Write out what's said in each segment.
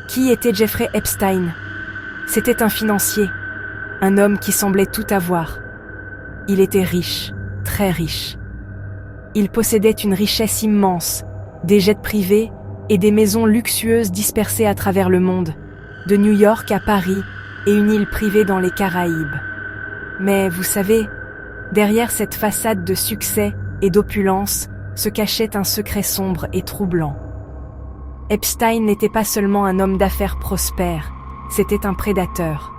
Qui était Jeffrey Epstein? C'était un financier, un homme qui semblait tout avoir. Il était riche, très riche. Il possédait une richesse immense, des jets privés et des maisons luxueuses dispersées à travers le monde, de New York à Paris et une île privée dans les Caraïbes. Mais vous savez, derrière cette façade de succès et d'opulence se cachait un secret sombre et troublant. Epstein n'était pas seulement un homme d'affaires prospère, c'était un prédateur.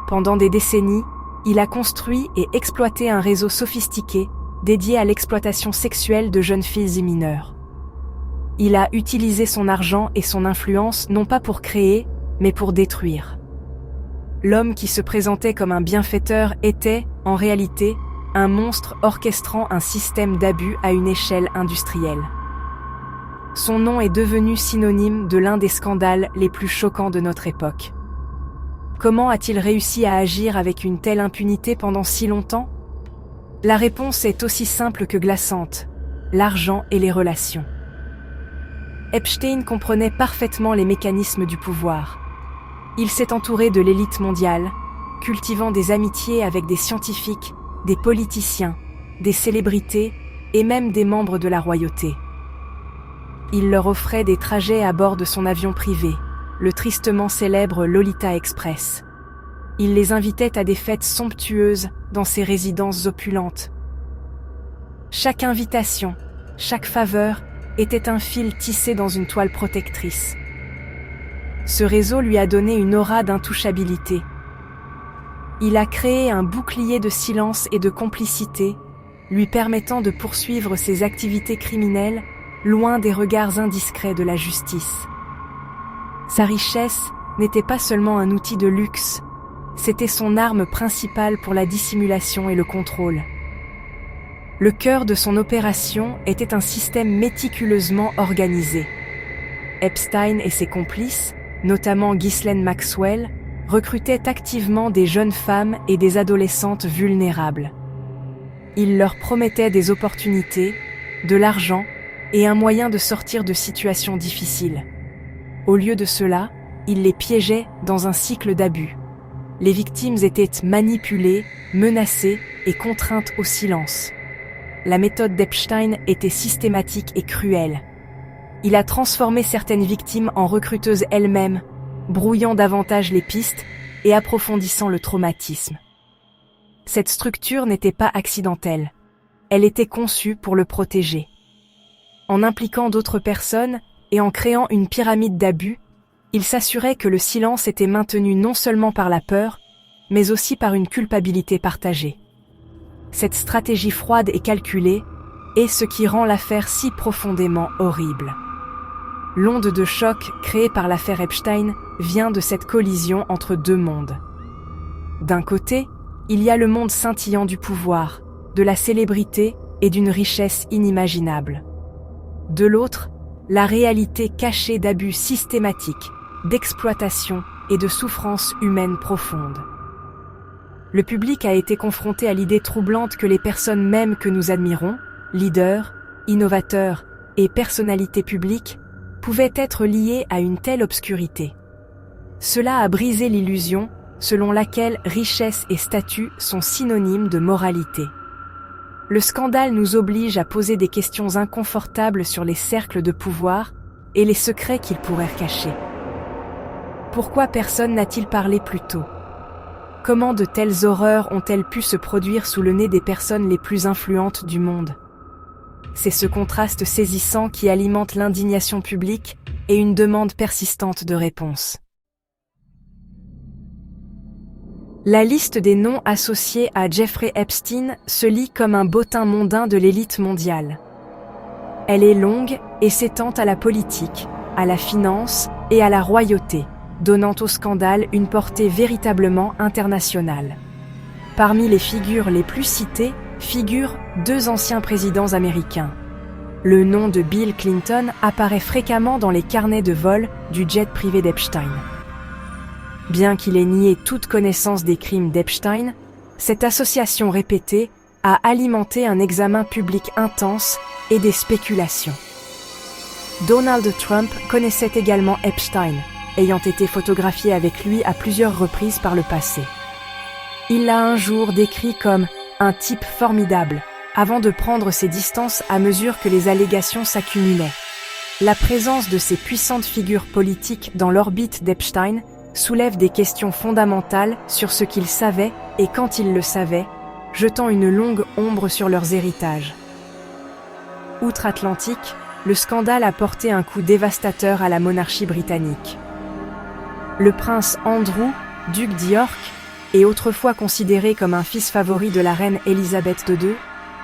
Pendant des décennies, il a construit et exploité un réseau sophistiqué dédié à l'exploitation sexuelle de jeunes filles et mineurs. Il a utilisé son argent et son influence non pas pour créer, mais pour détruire. L'homme qui se présentait comme un bienfaiteur était, en réalité, un monstre orchestrant un système d'abus à une échelle industrielle. Son nom est devenu synonyme de l'un des scandales les plus choquants de notre époque. Comment a-t-il réussi à agir avec une telle impunité pendant si longtemps? La réponse est aussi simple que glaçante: l'argent et les relations. Epstein comprenait parfaitement les mécanismes du pouvoir. Il s'est entouré de l'élite mondiale, cultivant des amitiés avec des scientifiques, des politiciens, des célébrités et même des membres de la royauté. Il leur offrait des trajets à bord de son avion privé, le tristement célèbre Lolita Express. Il les invitait à des fêtes somptueuses dans ses résidences opulentes. Chaque invitation, chaque faveur était un fil tissé dans une toile protectrice. Ce réseau lui a donné une aura d'intouchabilité. Il a créé un bouclier de silence et de complicité, lui permettant de poursuivre ses activités criminelles loin des regards indiscrets de la justice. Sa richesse n'était pas seulement un outil de luxe, c'était son arme principale pour la dissimulation et le contrôle. Le cœur de son opération était un système méticuleusement organisé. Epstein et ses complices, notamment Ghislaine Maxwell, recrutaient activement des jeunes femmes et des adolescentes vulnérables. Ils leur promettaient des opportunités, de l'argent et un moyen de sortir de situations difficiles. Au lieu de cela, ils les piégeaient dans un cycle d'abus. Les victimes étaient manipulées, menacées et contraintes au silence. La méthode d'Epstein était systématique et cruelle. Il a transformé certaines victimes en recruteuses elles-mêmes, brouillant davantage les pistes et approfondissant le traumatisme. Cette structure n'était pas accidentelle. Elle était conçue pour le protéger. En impliquant d'autres personnes et en créant une pyramide d'abus, il s'assurait que le silence était maintenu non seulement par la peur, mais aussi par une culpabilité partagée. Cette stratégie froide et calculée est ce qui rend l'affaire si profondément horrible. L'onde de choc créée par l'affaire Epstein vient de cette collision entre deux mondes. D'un côté, il y a le monde scintillant du pouvoir, de la célébrité et d'une richesse inimaginable. De l'autre, la réalité cachée d'abus systématiques, d'exploitation et de souffrances humaines profondes. Le public a été confronté à l'idée troublante que les personnes mêmes que nous admirons, leaders, innovateurs et personnalités publiques, pouvaient être liées à une telle obscurité. Cela a brisé l'illusion selon laquelle richesse et statut sont synonymes de moralité. Le scandale nous oblige à poser des questions inconfortables sur les cercles de pouvoir et les secrets qu'ils pourraient cacher. Pourquoi personne n'a-t-il parlé plus tôt? Comment de telles horreurs ont-elles pu se produire sous le nez des personnes les plus influentes du monde? C'est ce contraste saisissant qui alimente l'indignation publique et une demande persistante de réponse. La liste des noms associés à Jeffrey Epstein se lit comme un bottin mondain de l'élite mondiale. Elle est longue et s'étend à la politique, à la finance et à la royauté, donnant au scandale une portée véritablement internationale. Parmi les figures les plus citées figurent deux anciens présidents américains. Le nom de Bill Clinton apparaît fréquemment dans les carnets de vol du jet privé d'Epstein. Bien qu'il ait nié toute connaissance des crimes d'Epstein, cette association répétée a alimenté un examen public intense et des spéculations. Donald Trump connaissait également Epstein, ayant été photographiée avec lui à plusieurs reprises par le passé. Il l'a un jour décrit comme « un type formidable », avant de prendre ses distances à mesure que les allégations s'accumulaient. La présence de ces puissantes figures politiques dans l'orbite d'Epstein soulève des questions fondamentales sur ce qu'ils savaient et quand ils le savaient, jetant une longue ombre sur leurs héritages. Outre-Atlantique, le scandale a porté un coup dévastateur à la monarchie britannique. Le prince Andrew, duc d'York, et autrefois considéré comme un fils favori de la reine Élisabeth II,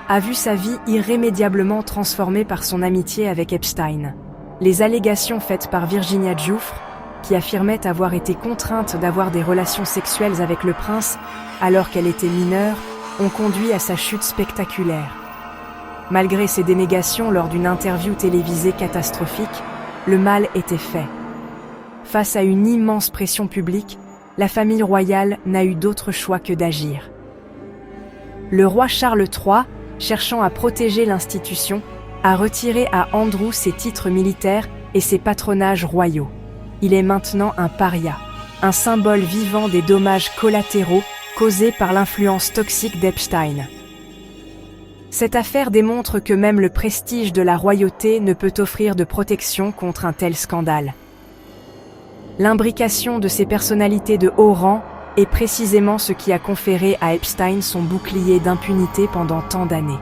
a vu sa vie irrémédiablement transformée par son amitié avec Epstein. Les allégations faites par Virginia Giuffre, qui affirmait avoir été contrainte d'avoir des relations sexuelles avec le prince alors qu'elle était mineure, ont conduit à sa chute spectaculaire. Malgré ses dénégations lors d'une interview télévisée catastrophique, le mal était fait. Face à une immense pression publique, la famille royale n'a eu d'autre choix que d'agir. Le roi Charles III, cherchant à protéger l'institution, a retiré à Andrew ses titres militaires et ses patronages royaux. Il est maintenant un paria, un symbole vivant des dommages collatéraux causés par l'influence toxique d'Epstein. Cette affaire démontre que même le prestige de la royauté ne peut offrir de protection contre un tel scandale. L'imbrication de ces personnalités de haut rang est précisément ce qui a conféré à Epstein son bouclier d'impunité pendant tant d'années.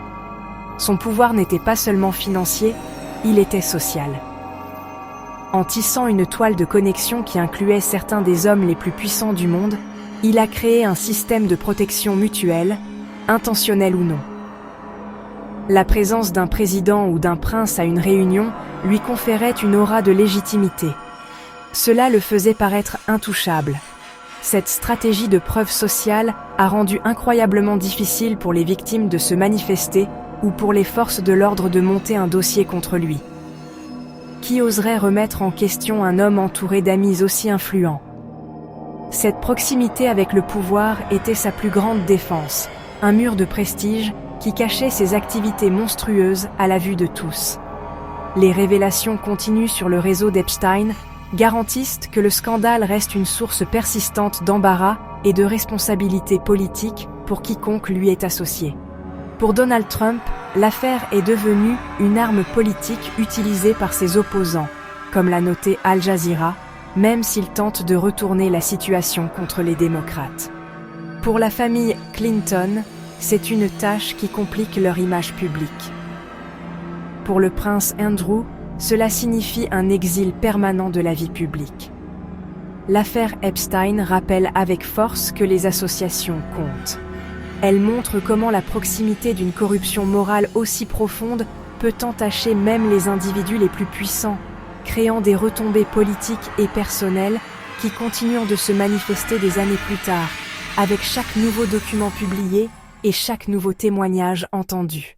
Son pouvoir n'était pas seulement financier, il était social. En tissant une toile de connexion qui incluait certains des hommes les plus puissants du monde, il a créé un système de protection mutuelle, intentionnel ou non. La présence d'un président ou d'un prince à une réunion lui conférait une aura de légitimité. Cela le faisait paraître intouchable. Cette stratégie de preuve sociale a rendu incroyablement difficile pour les victimes de se manifester ou pour les forces de l'ordre de monter un dossier contre lui. Qui oserait remettre en question un homme entouré d'amis aussi influents? Cette proximité avec le pouvoir était sa plus grande défense, un mur de prestige qui cachait ses activités monstrueuses à la vue de tous. Les révélations continues sur le réseau d'Epstein garantissent que le scandale reste une source persistante d'embarras et de responsabilité politique pour quiconque lui est associé. Pour Donald Trump, l'affaire est devenue une arme politique utilisée par ses opposants, comme l'a noté Al Jazeera, même s'il tente de retourner la situation contre les démocrates. Pour la famille Clinton, c'est une tâche qui complique leur image publique. Pour le prince Andrew, cela signifie un exil permanent de la vie publique. L'affaire Epstein rappelle avec force que les associations comptent. Elle montre comment la proximité d'une corruption morale aussi profonde peut entacher même les individus les plus puissants, créant des retombées politiques et personnelles qui continuent de se manifester des années plus tard, avec chaque nouveau document publié et chaque nouveau témoignage entendu.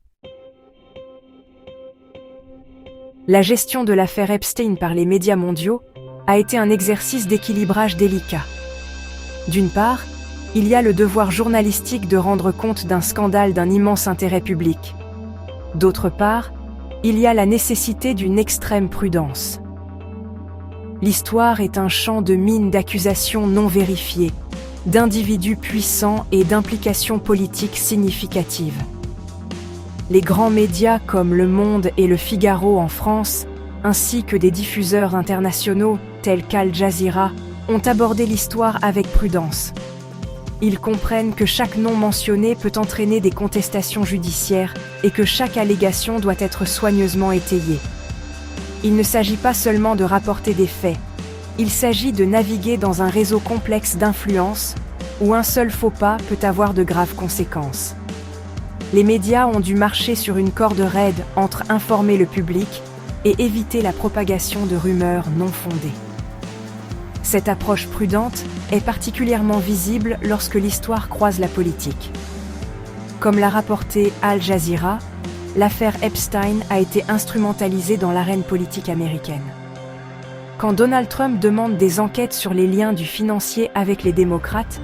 La gestion de l'affaire Epstein par les médias mondiaux a été un exercice d'équilibrage délicat. D'une part, il y a le devoir journalistique de rendre compte d'un scandale d'un immense intérêt public. D'autre part, il y a la nécessité d'une extrême prudence. L'histoire est un champ de mines d'accusations non vérifiées, d'individus puissants et d'implications politiques significatives. Les grands médias comme Le Monde et Le Figaro en France, ainsi que des diffuseurs internationaux tels qu'Al Jazeera, ont abordé l'histoire avec prudence. Ils comprennent que chaque nom mentionné peut entraîner des contestations judiciaires et que chaque allégation doit être soigneusement étayée. Il ne s'agit pas seulement de rapporter des faits, il s'agit de naviguer dans un réseau complexe d'influence où un seul faux pas peut avoir de graves conséquences. Les médias ont dû marcher sur une corde raide entre informer le public et éviter la propagation de rumeurs non fondées. Cette approche prudente est particulièrement visible lorsque l'histoire croise la politique. Comme l'a rapporté Al Jazeera, l'affaire Epstein a été instrumentalisée dans l'arène politique américaine. Quand Donald Trump demande des enquêtes sur les liens du financier avec les démocrates,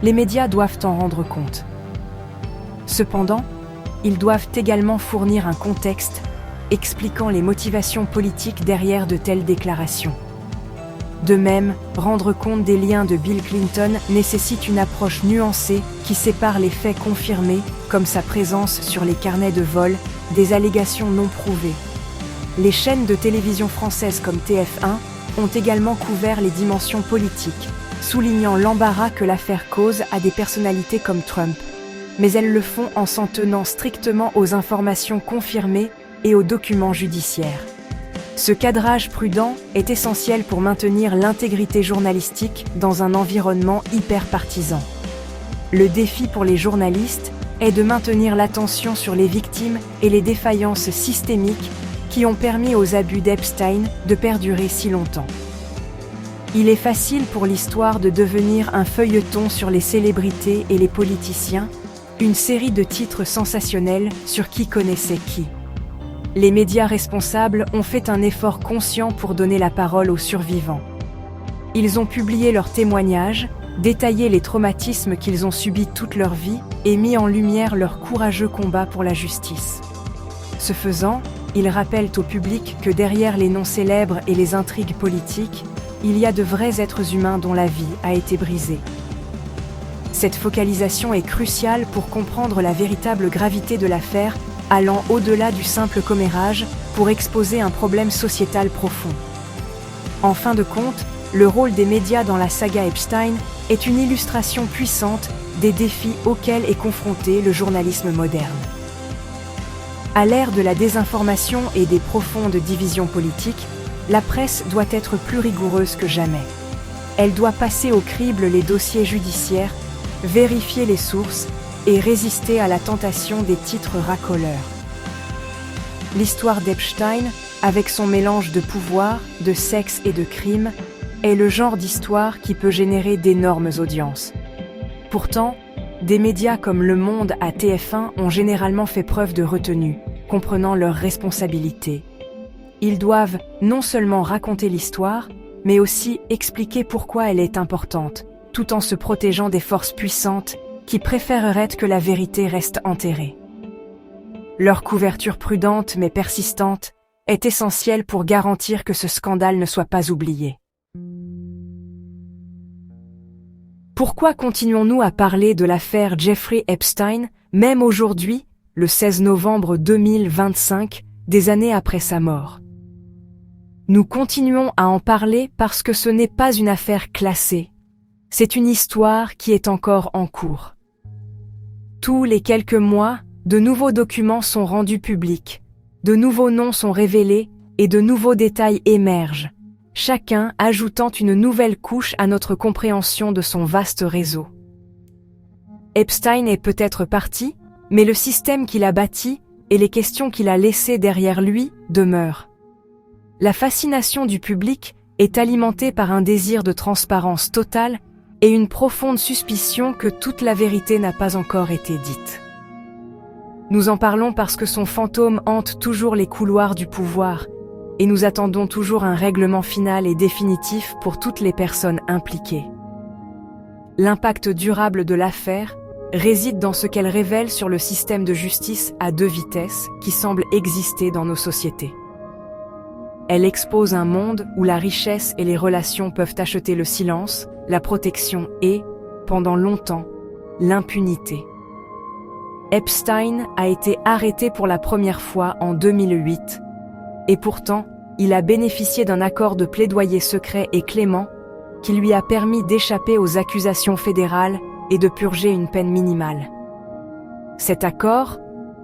les médias doivent en rendre compte. Cependant, ils doivent également fournir un contexte expliquant les motivations politiques derrière de telles déclarations. De même, rendre compte des liens de Bill Clinton nécessite une approche nuancée qui sépare les faits confirmés, comme sa présence sur les carnets de vol, des allégations non prouvées. Les chaînes de télévision françaises comme TF1 ont également couvert les dimensions politiques, soulignant l'embarras que l'affaire cause à des personnalités comme Trump. Mais elles le font en s'en tenant strictement aux informations confirmées et aux documents judiciaires. Ce cadrage prudent est essentiel pour maintenir l'intégrité journalistique dans un environnement hyper partisan. Le défi pour les journalistes est de maintenir l'attention sur les victimes et les défaillances systémiques qui ont permis aux abus d'Epstein de perdurer si longtemps. Il est facile pour l'histoire de devenir un feuilleton sur les célébrités et les politiciens, une série de titres sensationnels sur qui connaissait qui. Les médias responsables ont fait un effort conscient pour donner la parole aux survivants. Ils ont publié leurs témoignages, détaillé les traumatismes qu'ils ont subis toute leur vie et mis en lumière leur courageux combat pour la justice. Ce faisant, ils rappellent au public que derrière les noms célèbres et les intrigues politiques, il y a de vrais êtres humains dont la vie a été brisée. Cette focalisation est cruciale pour comprendre la véritable gravité de l'affaire, allant au-delà du simple commérage pour exposer un problème sociétal profond. En fin de compte, le rôle des médias dans la saga Epstein est une illustration puissante des défis auxquels est confronté le journalisme moderne. À l'ère de la désinformation et des profondes divisions politiques, la presse doit être plus rigoureuse que jamais. Elle doit passer au crible les dossiers judiciaires, vérifier les sources et résister à la tentation des titres racoleurs. L'histoire d'Epstein, avec son mélange de pouvoir, de sexe et de crime, est le genre d'histoire qui peut générer d'énormes audiences. Pourtant, des médias comme Le Monde à TF1 ont généralement fait preuve de retenue, comprenant leurs responsabilités. Ils doivent non seulement raconter l'histoire, mais aussi expliquer pourquoi elle est importante, tout en se protégeant des forces puissantes qui préféreraient que la vérité reste enterrée. Leur couverture prudente mais persistante est essentielle pour garantir que ce scandale ne soit pas oublié. Pourquoi continuons-nous à parler de l'affaire Jeffrey Epstein, même aujourd'hui, le 16 novembre 2025, des années après sa mort? Nous continuons à en parler parce que ce n'est pas une affaire classée. C'est une histoire qui est encore en cours. Tous les quelques mois, de nouveaux documents sont rendus publics, de nouveaux noms sont révélés et de nouveaux détails émergent, chacun ajoutant une nouvelle couche à notre compréhension de son vaste réseau. Epstein est peut-être parti, mais le système qu'il a bâti et les questions qu'il a laissées derrière lui demeurent. La fascination du public est alimentée par un désir de transparence totale et une profonde suspicion que toute la vérité n'a pas encore été dite. Nous en parlons parce que son fantôme hante toujours les couloirs du pouvoir et nous attendons toujours un règlement final et définitif pour toutes les personnes impliquées. L'impact durable de l'affaire réside dans ce qu'elle révèle sur le système de justice à deux vitesses qui semble exister dans nos sociétés. Elle expose un monde où la richesse et les relations peuvent acheter le silence, la protection et, pendant longtemps, l'impunité. Epstein a été arrêté pour la première fois en 2008, et pourtant, il a bénéficié d'un accord de plaidoyer secret et clément qui lui a permis d'échapper aux accusations fédérales et de purger une peine minimale. Cet accord,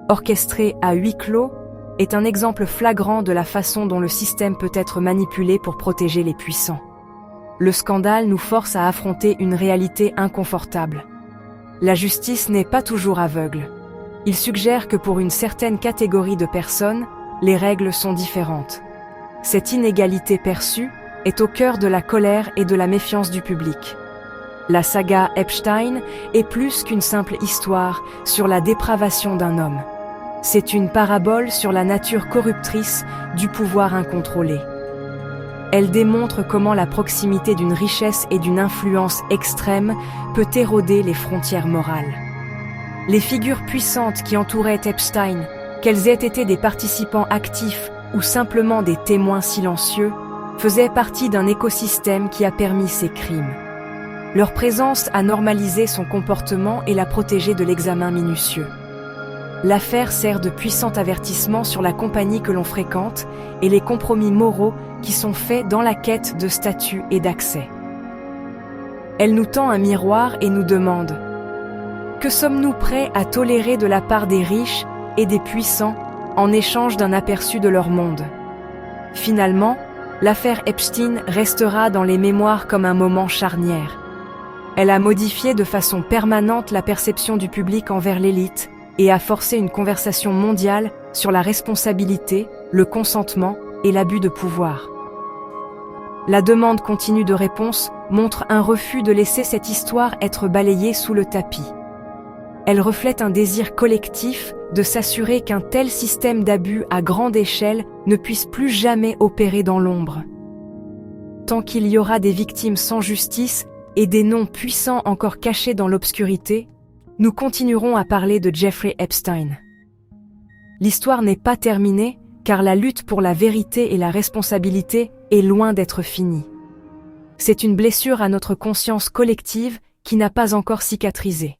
orchestré à huis clos, est un exemple flagrant de la façon dont le système peut être manipulé pour protéger les puissants. Le scandale nous force à affronter une réalité inconfortable. La justice n'est pas toujours aveugle. Il suggère que pour une certaine catégorie de personnes, les règles sont différentes. Cette inégalité perçue est au cœur de la colère et de la méfiance du public. La saga Epstein est plus qu'une simple histoire sur la dépravation d'un homme. C'est une parabole sur la nature corruptrice du pouvoir incontrôlé. Elle démontre comment la proximité d'une richesse et d'une influence extrême peut éroder les frontières morales. Les figures puissantes qui entouraient Epstein, qu'elles aient été des participants actifs ou simplement des témoins silencieux, faisaient partie d'un écosystème qui a permis ces crimes. Leur présence a normalisé son comportement et l'a protégé de l'examen minutieux. L'affaire sert de puissant avertissement sur la compagnie que l'on fréquente et les compromis moraux qui sont faits dans la quête de statut et d'accès. Elle nous tend un miroir et nous demande: que sommes-nous prêts à tolérer de la part des riches et des puissants en échange d'un aperçu de leur monde? Finalement, l'affaire Epstein restera dans les mémoires comme un moment charnière. Elle a modifié de façon permanente la perception du public envers l'élite et a forcé une conversation mondiale sur la responsabilité, le consentement et l'abus de pouvoir. La demande continue de réponse montre un refus de laisser cette histoire être balayée sous le tapis. Elle reflète un désir collectif de s'assurer qu'un tel système d'abus à grande échelle ne puisse plus jamais opérer dans l'ombre. Tant qu'il y aura des victimes sans justice et des noms puissants encore cachés dans l'obscurité, nous continuerons à parler de Jeffrey Epstein. L'histoire n'est pas terminée, car la lutte pour la vérité et la responsabilité est loin d'être finie. C'est une blessure à notre conscience collective qui n'a pas encore cicatrisé.